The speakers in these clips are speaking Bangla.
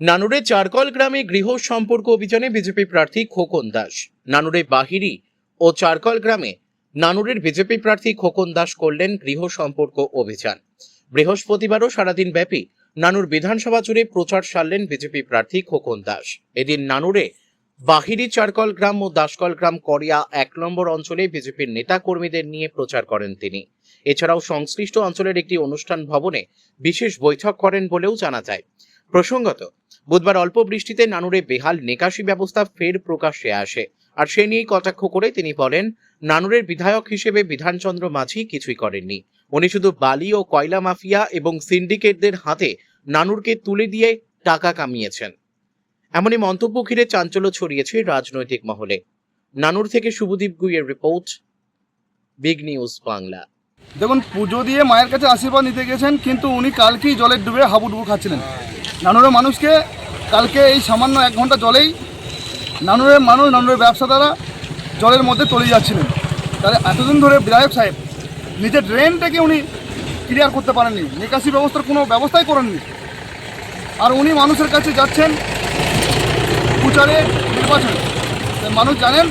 নানুরে চারকল গ্রামে গৃহ সম্পর্ক অভিযানে বিজেপি প্রার্থী খোকন দাস। নানুরে বাহিরি ও চারকল গ্রামে নানুরের বিজেপি প্রার্থী খোকন দাস করলেন গৃহ সম্পর্ক অভিযান। বৃহস্পতিবারও সারাদিন ব্যাপী নানুর বিধানসভা জুড়ে প্রচার সারলেন বিজেপি প্রার্থী খোকন দাস। এদিন নানুরে বাহিরি চারকল গ্রাম ও দাসকল গ্রাম করিয়া 1 নম্বর অঞ্চলে বিজেপির নেতা কর্মীদের নিয়ে প্রচার করেন তিনি। এছাড়াও সংশ্লিষ্ট অঞ্চলের একটি অনুষ্ঠান ভবনে বিশেষ বৈঠক করেন বলেও জানা যায়। প্রসঙ্গত, বুধবার অল্প বৃষ্টিতে নানুরে বেহাল নিকাশি ব্যবস্থা ফের প্রকাশ্যে আসে, আর সে নিয়েই কটাক্ষ করে তিনি বলেন, নানুরের বিধায়ক হিসেবে বিধানচন্দ্র মাঝি কিছুই করেননি। উনি শুধু বালি ও কয়লা মাফিয়া এবং সিন্ডিকেটদের হাতে নানুরকে তুলে দিয়ে টাকা কামিয়েছেন। এমনই মন্তব্য ঘিরে চাঞ্চল্য ছড়িয়েছে রাজনৈতিক মহলে। নানুর থেকে শুভদীপ গুইয়ের রিপোর্ট, বিগ নিউজ বাংলা। দেখুন, পুজো দিয়ে মায়ের কাছে আশীর্বাদ নিতে গেছেন, কিন্তু উনি কালকেই জলের ডুবে হাবুডুবু খাচ্ছিলেন। নানুরের মানুষকে কালকে এই সামান্য 1 ঘন্টা জলেই নানুরের মানুষ, নানুরের ব্যবসাদারা জলের মধ্যে তলিয়ে যাচ্ছিলেন। তাহলে এতদিন ধরে বিধায়ক সাহেব নিজের ড্রেনটাকে উনি ক্লিয়ার করতে পারেননি, নিকাশি ব্যবস্থার কোনো ব্যবস্থাই করেননি। আর উনি মানুষের কাছে যাচ্ছেন প্রচারে, নির্বাচনে। মানুষ জানেন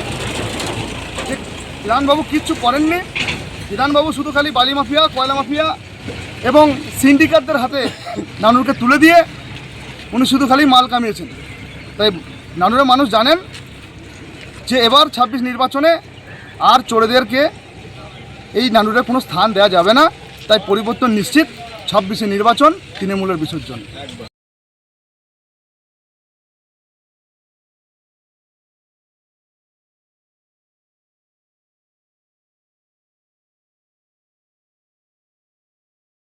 যে বিধানবাবু কিচ্ছু করেননি। বিধানবাবু শুধু খালি বালি মাফিয়া, কয়লা মাফিয়া এবং সিন্ডিকেটদের হাতে নানুরকে তুলে দিয়ে উনি শুধু খালি মাল কামিয়েছেন। তাই নানুরের মানুষ জানেন যে এবার 26 নির্বাচনে আর চোরেদেরকে এই নানুরে কোনো স্থান দেওয়া যাবে না। তাই পরিবর্তন নিশ্চিত। 26 নির্বাচন তৃণমূলের বিসর্জন।